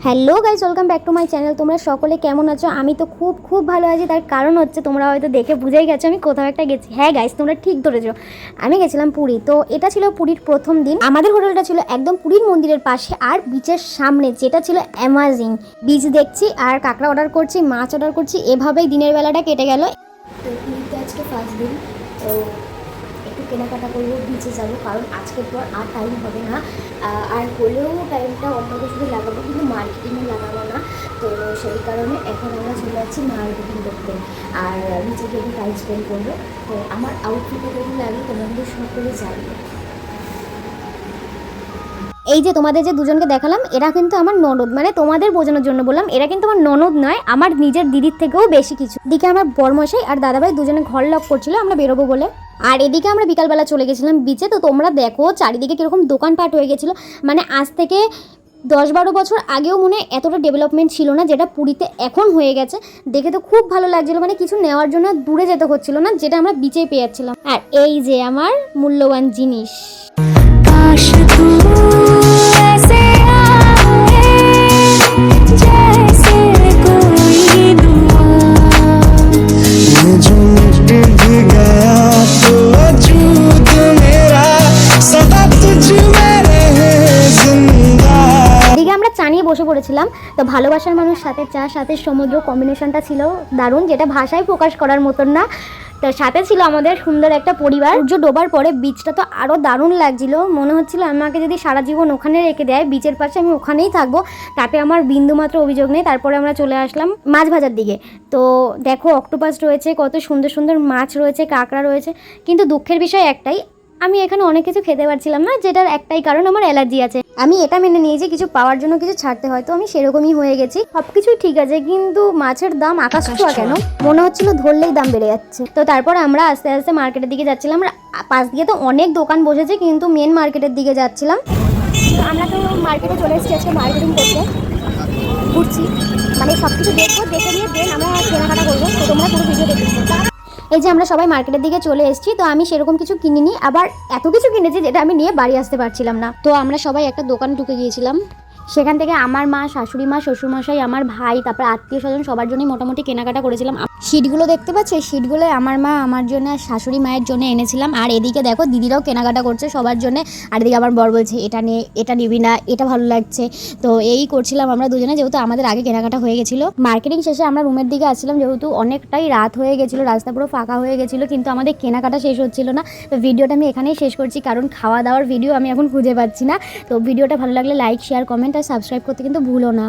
Hello guys, welcome back to my channel. তোমরা সকলে কেমন আছো? আমি তো খুব ভালো আছি। তার কারণ হচ্ছে তোমরা হয়তো দেখে বুঝেই গেছো আমি কোথাও একটা গেছি। হ্যাঁ গাইস, তোমরা ঠিক ধরেছো, আমি গেছিলাম পুরী। তো এটা ছিল পুরীর প্রথম দিন। আমাদের হোটেলটা ছিল একদম পুরীর মন্দিরের পাশে আর বিচের সামনে, যেটা ছিল অ্যামাজিং। বিচ দেখছি আর কাঁকড়া অর্ডার করছি, মাছ অর্ডার করছি, এভাবেই দিনের বেলাটা কেটে গেল। তো পুরীতে আজকে ফার্স্ট দিন, তো একটু কেনাকাটা করবো, বিচে যাবো, কারণ আজকের পর আর টাইম হবে না। আর হলেও টাইমটা অন্য কিছুতে লাগাবো, কিন্তু মার্কেটিংয়ে লাগাবো না। তো সেই কারণে এখন আমরা চলে যাচ্ছি মার্কেটিং করতে, আর বিচে গিয়ে টাইম স্পেন্ড করবো। তো আমার আউটফিটে কেমন লাগে তোমরা কিন্তু সব করে জানবে। এই যে তোমাদের যে দুজনকে দেখালাম, এরা কিন্তু আমার ননদ, মানে তোমাদের বোঝানোর জন্য বললাম, এরা কিন্তু আমার ননদ নয়, আমার নিজের দিদির থেকেও বেশি কিছু। দিকে আমার বড়মশাই আর দাদাভাই দুজনে ঘর লক করছিল আমরা বেরোবো বলে। আর এদিকে আমরা বিকালবেলা চলে গেছিলাম বিচে। তো তোমরা দেখো চারিদিকে কীরকম দোকানপাট হয়ে গেছিলো। মানে আজ থেকে 10-12 বছর আগেও মনে এতটা ডেভেলপমেন্ট ছিল না, যেটা পুরীতে এখন হয়ে গেছে। দেখে তো খুব ভালো লাগছিলো, মানে কিছু নেওয়ার জন্য দূরে যেতে হচ্ছিল না, যেটা আমরা বিচেই পেয়ে যাচ্ছিলাম। আর এই যে আমার মূল্যবান জিনিস। বসে পড়েছিলাম। তো ভালোবাসার মানুষ সাথে চা, সাথে সমুদ্র, কম্বিনেশনটা ছিল দারুণ, যেটা ভাষায় প্রকাশ করার মতন না। তো সাথে ছিল আমাদের সুন্দর একটা পরিবার। সূর্য ডোবার পরে বিচটা তো আরও দারুণ লাগছিল। মনে হচ্ছিল আমাকে যদি সারা জীবন ওখানে রেখে দেয় বিচের পাশে, আমি ওখানেই থাকবো, তাতে আমার বিন্দুমাত্র অভিযোগ নেই। তারপরে আমরা চলে আসলাম মাছ ভাজার দিকে। তো দেখো অক্টোপাস রয়েছে, কত সুন্দর সুন্দর মাছ রয়েছে, কাঁকড়া রয়েছে। কিন্তু দুঃখের বিষয় একটাই, আমি এখানে অনেক কিছু খেতে পারছিলাম না, যেটার একটাই কারণ আমার অ্যালার্জি আছে। আমি এটা মেনে নিয়েছি কিছু পাওয়ার জন্য কিছু ছাড়তে হয়, তো আমি সেরকমই হয়ে গেছি। সবকিছুই ঠিক আছে, কিন্তু মাছের দাম আকাশ ছোঁয়া কেন, মনে হচ্ছিল ধরলেই দাম বেড়ে যাচ্ছে। তো তারপর আমরা আস্তে আস্তে মার্কেটের দিকে যাচ্ছিলাম। পাশ দিয়ে তো অনেক দোকান বসেছে, কিন্তু মেন মার্কেটের দিকে যাচ্ছিলাম। আমরা তো মার্কেটে চলে এসেছি আজকে মার্কেটিং করতে, ঘুরছি, মানে সব কিছু দেখবো, দেখে নিয়ে দেন আমরা কেনাকাটা করবো। তো তোমরা পুরো ভিডিও দেখতে। এই যে আমরা সবাই মার্কেটের দিকে চলে এসেছি। তো আমি সেরকম কিছু কিনিনি, আবার এত কিছু কিনেছি যেটা আমি নিয়ে বাড়ি আসতে পারছিলাম না। তো আমরা সবাই একটা দোকানে ঢুকে গিয়েছিলাম। সেখান থেকে আমার মা, শাশুড়ি মা, শ্বশুরমশাই, আমার ভাই, তারপর আত্মীয় স্বজন সবার জন্যই মোটামুটি কেনাকাটা করেছিলাম। শিটগুলো দেখতে পাচ্ছ, এই শিটগুলো আমার মা আমার জন্য আর শাশুড়ি মায়ের জন্য এনেছিলাম। আর এদিকে দেখো দিদিরাও কেনাকাটা করছে সবার জন্য। আর এদিকে আমার বর বলছে এটা নিয়ে, এটা নিবি না, এটা ভালো লাগছে। তো এই করছিলাম আমরা দুজনে, যেহেতু আমাদের আগে কেনাকাটা হয়ে গেছিলো। মার্কেটিং শেষে আমরা রুমের দিকে আসছিলাম, যেহেতু অনেকটাই রাত হয়ে গেছিলো, রাস্তা পুরো ফাঁকা হয়ে গেছিলো, কিন্তু আমাদের কেনাকাটা শেষ হচ্ছিল না। তো ভিডিওটা আমি এখানেই শেষ করছি, কারণ খাওয়া দাওয়ার ভিডিও আমি এখন খুঁজে পাচ্ছি না। তো ভিডিওটা ভালো লাগলে লাইক, শেয়ার, কমেন্ট আর সাবস্ক্রাইব করতে কিন্তু ভুলো না।